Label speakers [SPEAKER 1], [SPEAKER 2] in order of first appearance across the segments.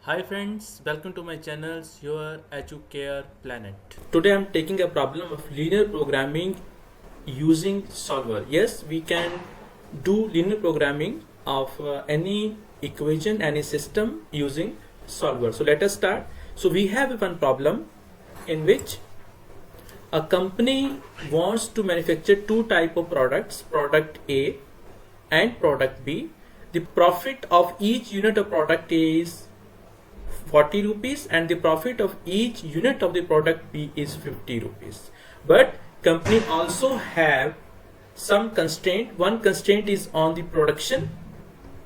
[SPEAKER 1] Hi friends, welcome to my channel, your EduCare Planet.
[SPEAKER 2] Today I'm taking a problem of linear programming using solver. Yes, we can do linear programming of any equation, any system using solver. So let us start. So we have one problem in which a company wants to manufacture two type of products, product A and product B. The profit of each unit of product A is 40 rupees and the profit of each unit of the product B is 50 rupees. But company also have some constraint. One constraint is on the production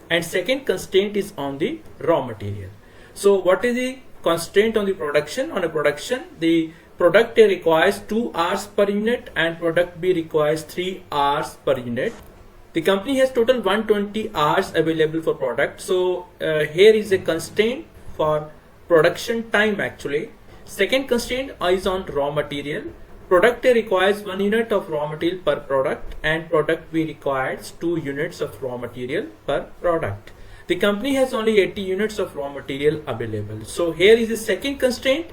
[SPEAKER 2] and second constraint is on the raw material. So what is the constraint on the production? On a production, the product A requires 2 hours per unit and product B requires 3 hours per unit. The company has total 120 hours available for product. So here is a constraint for production time actually. Second constraint is on raw material. Product A requires 1 unit of raw material per product and product B requires 2 units of raw material per product. The company has only 80 units of raw material available. So here is the second constraint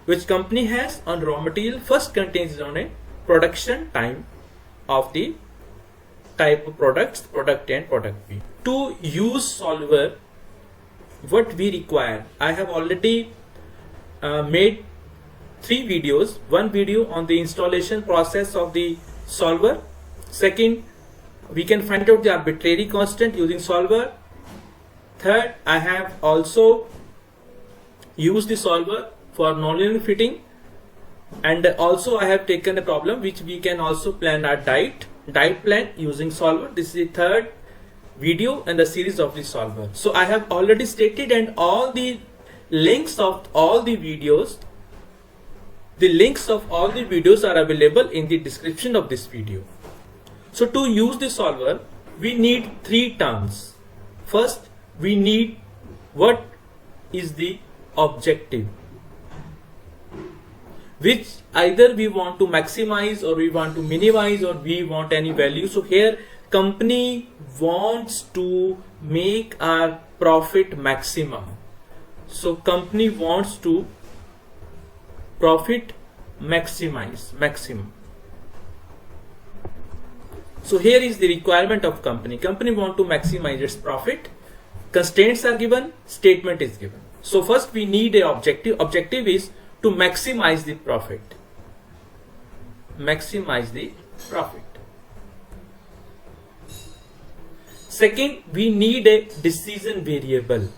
[SPEAKER 2] which company has on raw material. First constraint is on a production time of the type of products, product A and product B. To use solver, what we require, I have already made 3 videos. One video on the installation process of the solver. Second, we can find out the arbitrary constant using solver. Third, I have also used the solver for nonlinear fitting, and also I have taken a problem which we can also plan our diet plan using solver. This is the third video in the series of the solver. So I have already stated, and all the links of all the videos, are available in the description of this video. So to use the solver, we need 3 terms. First, we need what is the objective, which either we want to maximize or we want to minimize or we want any value. So here company wants to make our profit maximum. So company wants to profit maximum. So here is the requirement of company. Company want to maximize its profit. Constraints are given, statement is given. So first we need a objective. Objective is to maximize the profit. Second, we need a decision variable.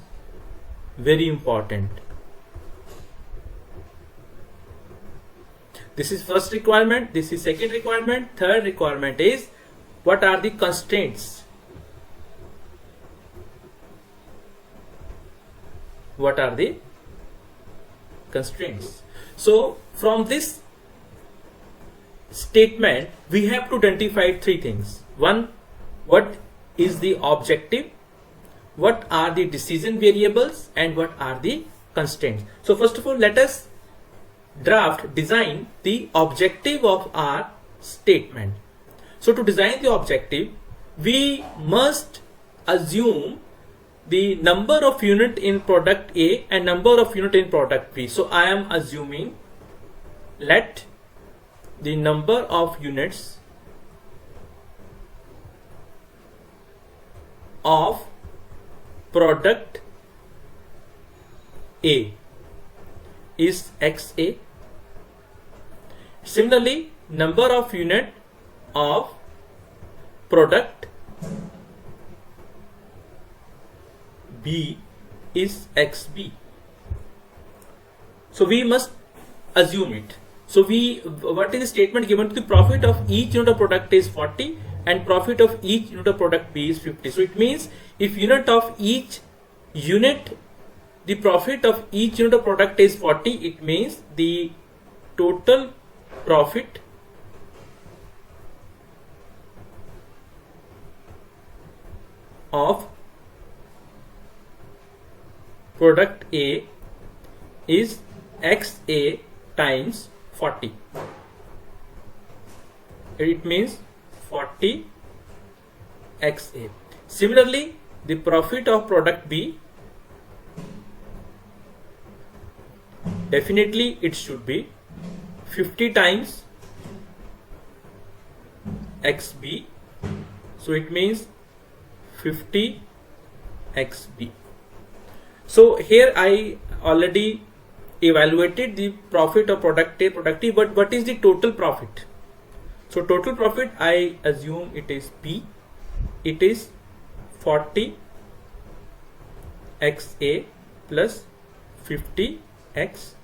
[SPEAKER 2] Very important. This is first requirement. This is second requirement. Third requirement is what are the constraints? What are the constraints? So from this statement we have to identify 3 things. One, what is the objective, what are the decision variables, and what are the constraints. So first of all, let us design the objective of our statement. So to design the objective, we must assume the number of unit in product A and number of unit in product B. So I am assuming, let the number of units of product A is XA. Similarly, number of unit of product B is XB. So we must assume it. So what is the statement given? To the profit of each unit of product is 40 and profit of each unit of product B is 50. So it means if the profit of each unit of product is 40, it means the total profit of product A is XA times 40. It means 40 XA. Similarly, the profit of product B definitely it should be 50 times xb, so it means 50 xb. So here I already evaluated the profit of product A, product E, but what is the total profit? So total profit, I assume it is P, it is 40 XA plus 50 XB.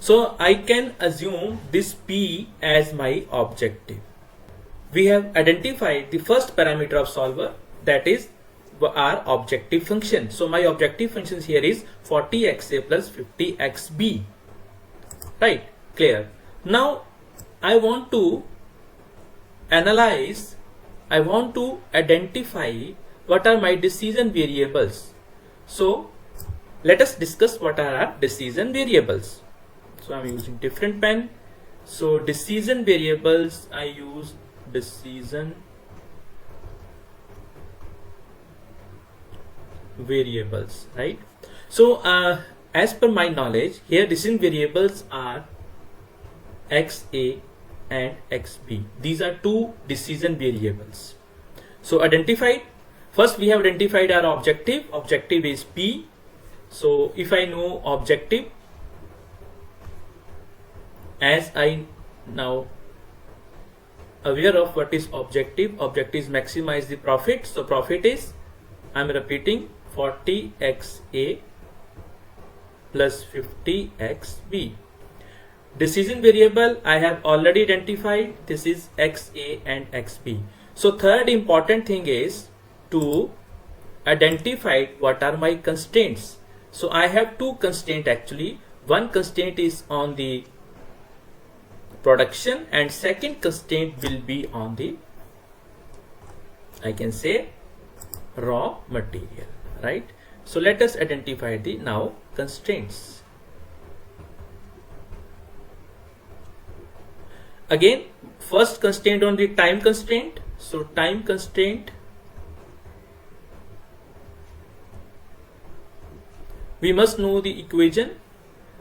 [SPEAKER 2] So I can assume this P as my objective. We have identified the first parameter of solver, that is our objective function. So my objective functions here is 40 XA plus 50 XB. Right? Clear? Now I want to analyze, I want to identify what are my decision variables. So let us discuss what are our decision variables. So I'm using different pen. So decision variables, I use decision variables, right? So as per my knowledge, here decision variables are XA and XB. These are two decision variables. So identified, first we have identified our objective. Objective is P. So if I know objective, as I now aware of what is objective, objective is maximize the profit. So profit is, I'm repeating, 40 XA plus 50 XB. Decision variable I have already identified, this is XA and XB. So third important thing is to identify what are my constraints. So I have two constraints actually. One constraint is on the production and second constraint will be on the, I can say, raw material, right? So let us identify the now constraints. Again, first constraint on the time constraint. So time constraint, we must know the equation.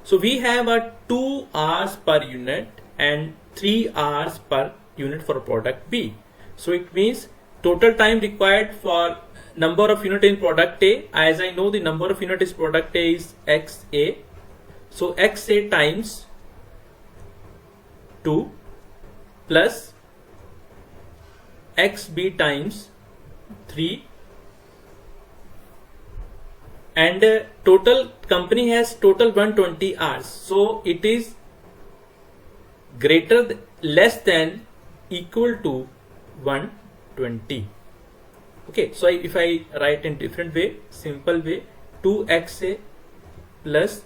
[SPEAKER 2] So we have a 2 hours per unit and 3 hours per unit for product B. So it means total time required for number of unit in product A. As I know the number of unit is product A is XA. So XA times 2 plus XB times 3, and total company has total 120 hours. So it is greater less than equal to 120. Okay, so if I write in different way, simple way, 2XA plus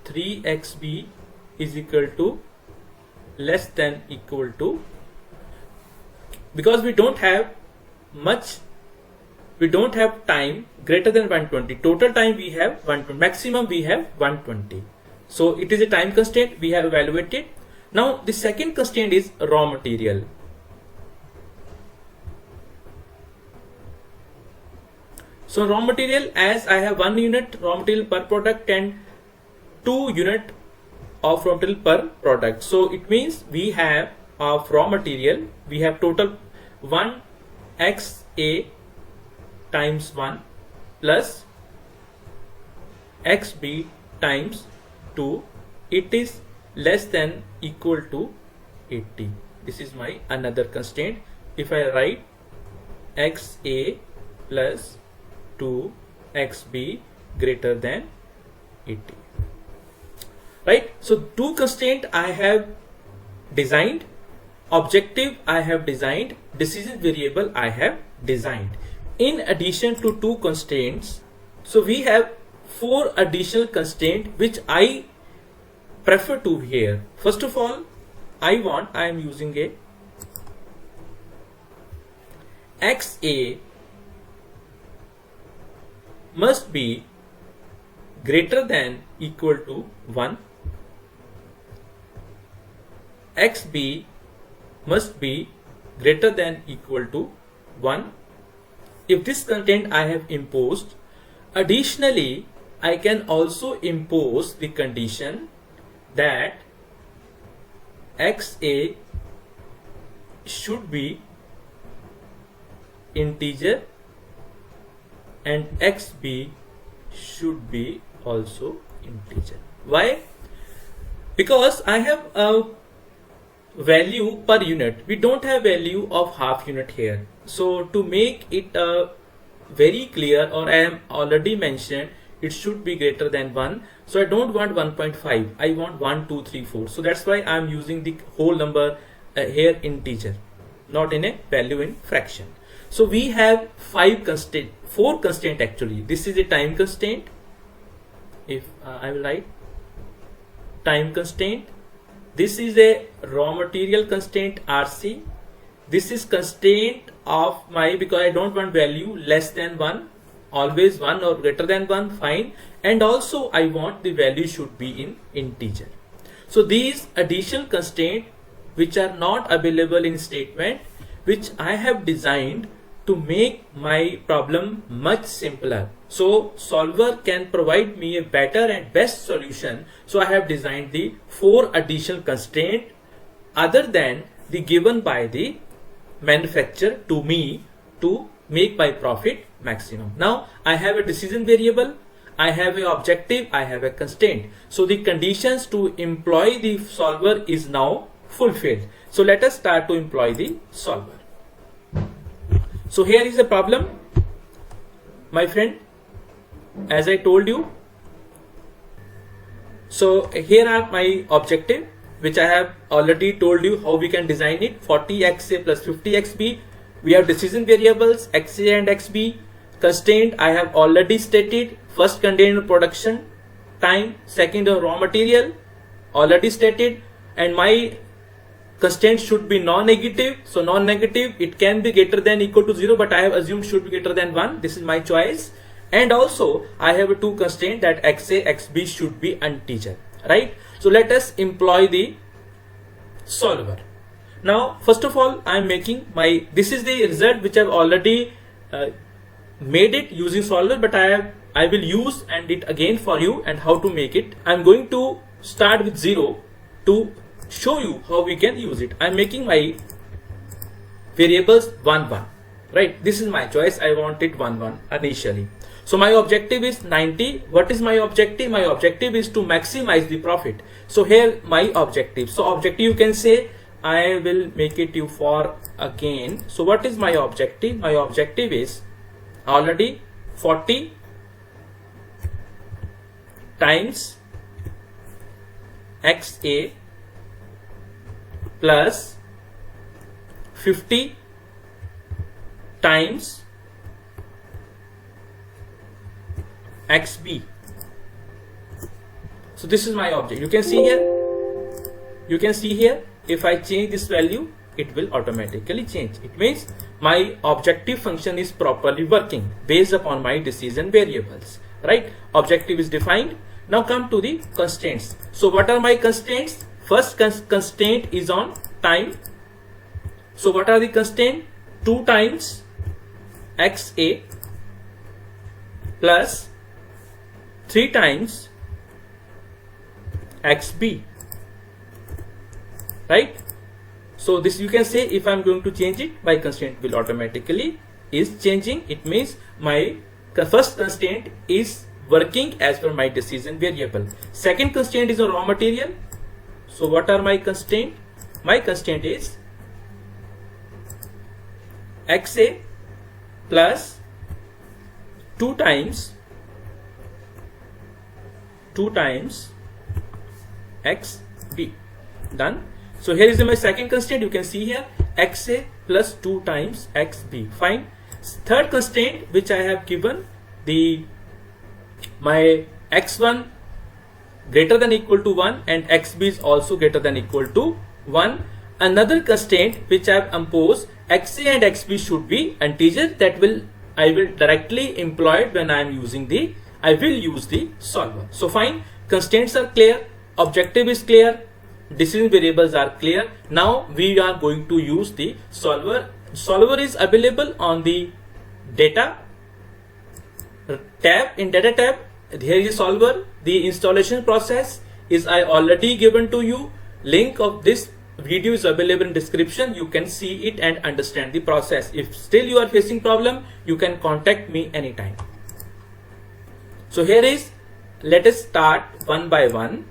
[SPEAKER 2] 3XB is equal to less than equal to, because we don't have much, we don't have time greater than 120. Total time we have 120, maximum we have 120. So it is a time constraint we have evaluated. Now the second constraint is raw material. So raw material, as I have 1 unit raw material per product and 2 unit of raw material per product. So it means we have of raw material, we have total 1 XA times 1 plus XB times 2. It is less than equal to 80. This is my another constraint. If I write XA plus 2 XB greater than 80. Right? So two constraint I have designed, objective I have designed, decision variable I have designed. In addition to two constraints, so we have 4 additional constraints which I prefer to here. First of all, I am using a XA must be greater than equal to 1. XB must be greater than equal to 1. If this constraint I have imposed, additionally I can also impose the condition that XA should be integer and XB should be also integer. Why? Because I have a value per unit. We don't have value of half unit here. So to make it very clear, or I am already mentioned, it should be greater than 1. So I don't want 1.5. I want 1, 2, 3, 4. So that's why I'm using the whole number here integer, not in a value in fraction. So we have 4 constraint actually. This is a time constraint. If I will write time constraint, this is a raw material constraint RC. This is constraint of my, because I don't want value less than 1, always 1 or greater than 1, fine. And also I want the value should be in integer. So these additional constraints which are not available in statement, which I have designed to make my problem much simpler. So solver can provide me a better and best solution. So I have designed the 4 additional constraints other than the given by the manufacturer to me to make my profit maximum. Now I have a decision variable, I have an objective, I have a constraint. So the conditions to employ the solver is now fulfilled. So let us start to employ the solver. So here is the problem, my friend, as I told you. So here are my objective, which I have already told you how we can design it. 40XA plus 50XB. We have decision variables XA and XB. Constraint I have already stated. First container production time, second raw material already stated, and my constraint should be non-negative. So non-negative, it can be greater than equal to 0, but I have assumed should be greater than 1. This is my choice. And also I have a 2 constraint that XA, XB should be integer, right? So let us employ the solver. Now first of all, I am making my, this is the result which I have already made it using solver, but I will use and it again for you and how to make it. I am going to start with 0 to show you how we can use it. I am making my variables 1, 1, right? This is my choice. I want it 1, 1 initially. So my objective is 90. What is my objective? My objective is to maximize the profit. So here my objective. So objective, you can say, I will make it you for again. So what is my objective? My objective is already 40 times XA plus 50 times XB. So this is my object. You can see here, if I change this value, it will automatically change. It means my objective function is properly working based upon my decision variables, right? Objective is defined. Now come to the constraints. So what are my constraints? First constraint is on time. So what are the constraints? 2 times XA plus 3 times XB, right? So this you can say, if I'm going to change it, my constraint will automatically is changing. It means my first constraint is working as per my decision variable. Second constraint is a raw material. So what are my constraint? My constraint is XA plus 2 times XB. Done. So here is my second constraint. You can see here XA plus 2 times XB. Fine. Third constraint which I have given, my X1 greater than equal to 1 and XB is also greater than equal to 1. Another constraint which I have imposed, XA and XB should be integer. That I will directly employ it when I am using I will use the solver. So fine, constraints are clear, objective is clear, decision variables are clear. Now we are going to use the solver. Solver is available on the data tab. In data tab, here is a solver. The installation process is I already given to you. Link of this video is available in description. You can see it and understand the process. If still you are facing problem, you can contact me anytime. So here is, let us start one by one.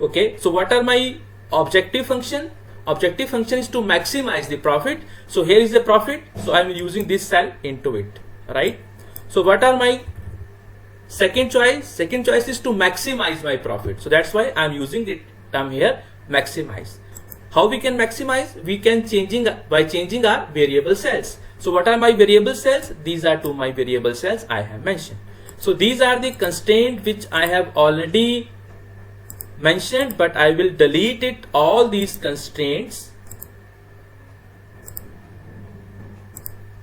[SPEAKER 2] Okay, so what are my objective function? Objective function is to maximize the profit. So here is the profit. So I am using this cell into it, right? So what are my second choice? Second choice is to maximize my profit. So that's why I am using the term here, maximize. How we can maximize? We can by changing our variable cells. So what are my variable cells? These are two my variable cells I have mentioned. So these are the constraints which I have already mentioned, but I will delete it, all these constraints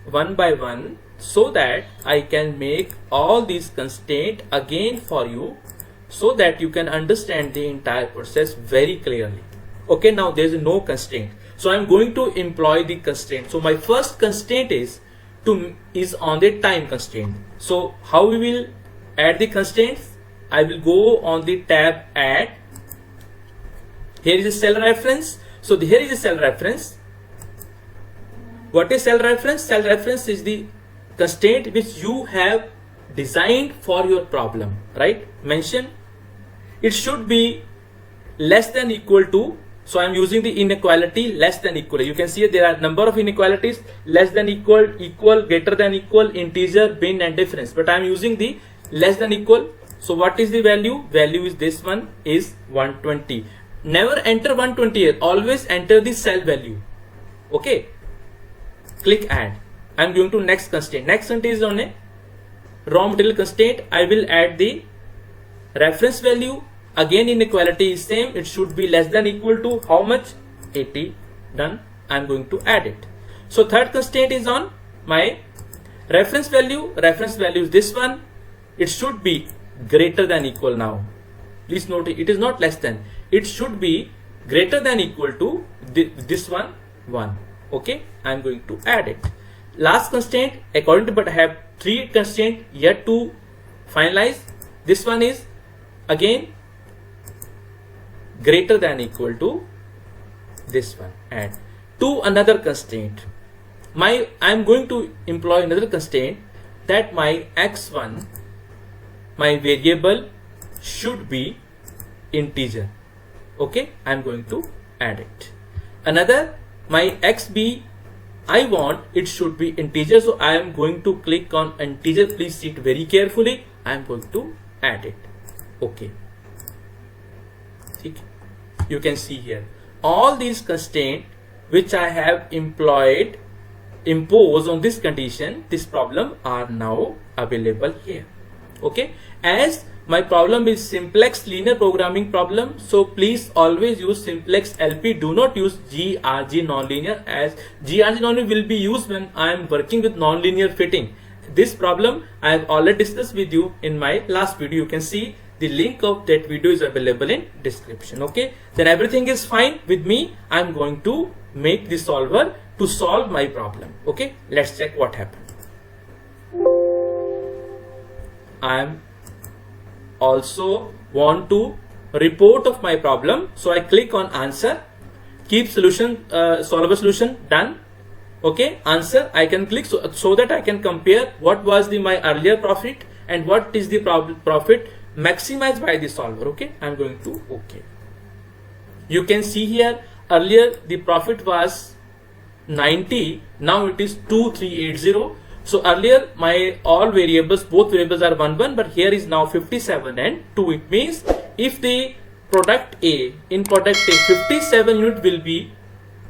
[SPEAKER 2] one by one, so that I can make all these constraints again for you, so that you can understand the entire process very clearly. Okay, now there is no constraint, so I am going to employ the constraint. So my first constraint is on the time constraint. So how we will add the constraints? I will go on the tab add. Here is a cell reference. So here is a cell reference. What is cell reference? Cell reference is the constraint which you have designed for your problem, right? Mention it should be less than equal to. So I am using the inequality less than equal. You can see there are number of inequalities: less than equal, equal, greater than equal, integer, bin, and difference. But I am using the less than equal. So what is the value? Value is this one, is 120. Never enter 120 here. Always enter the cell value. Okay. Click add. I am going to next constraint. Next constraint is on a raw material constraint. I will add the reference value. Again, inequality is same. It should be less than equal to how much? 80. Done. I am going to add it. So third constraint is on my reference value. Reference value is this one. It should be greater than equal now. Please note it is not less than. It should be greater than equal to this one, 1. Okay, I am going to add it. Last constraint, according to, but I have 3 constraints yet to finalize. This one is again greater than equal to this one. Add to another constraint. I am going to employ another constraint, that my x1, my variable, should be integer. Okay, I am going to add it. Another, my xb, I want it should be integer, so I am going to click on integer. Please see it very carefully. I am going to add it. Okay, you can see here all these constraints which I have imposed on this condition, this problem, are now available here. Okay, as my problem is simplex linear programming problem, so please always use simplex LP. Do not use GRG nonlinear, as GRG nonlinear will be used when I am working with nonlinear fitting. This problem I have already discussed with you in my last video. You can see the link of that video is available in description. Okay, then everything is fine with me. I am going to make the solver to solve my problem. Okay, let's check what happened. I am also want to report of my problem, so I click on answer, keep solution, solver solution, done. Okay, answer I can click, so that I can compare what was my earlier profit and what is the profit maximized by the solver. Okay, I'm going to okay. You can see here earlier the profit was 90, now it is 2380. So earlier my all variables, both variables are 1 but here is now 57 and 2. It means if the product A, in product A 57 unit will be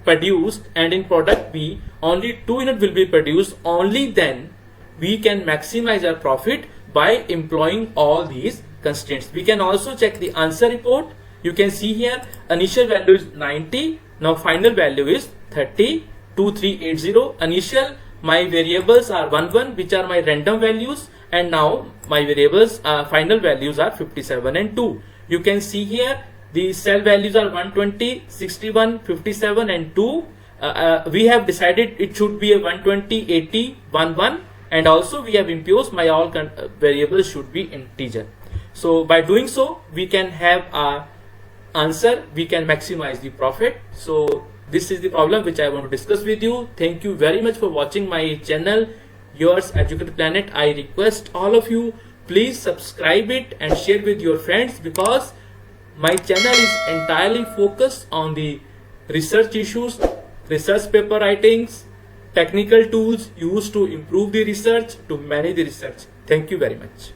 [SPEAKER 2] produced and in product B only 2 unit will be produced, only then we can maximize our profit by employing all these constraints. We can also check the answer report. You can see here initial value is 90, now final value is 30, 2380. Initial my variables are 1 which are my random values, and now my variables final values are 57 and 2. You can see here the cell values are 120, 61, 57 and 2. We have decided it should be a 120, 80, 11 and also we have imposed my all variables should be integer. So by doing so, we can have a answer, we can maximize the profit. So this is the problem which I want to discuss with you. Thank you very much for watching my channel, Yours Educator Planet. I request all of you, please subscribe it and share with your friends, because my channel is entirely focused on the research issues, research paper writings, technical tools used to improve the research, to manage the research. Thank you very much.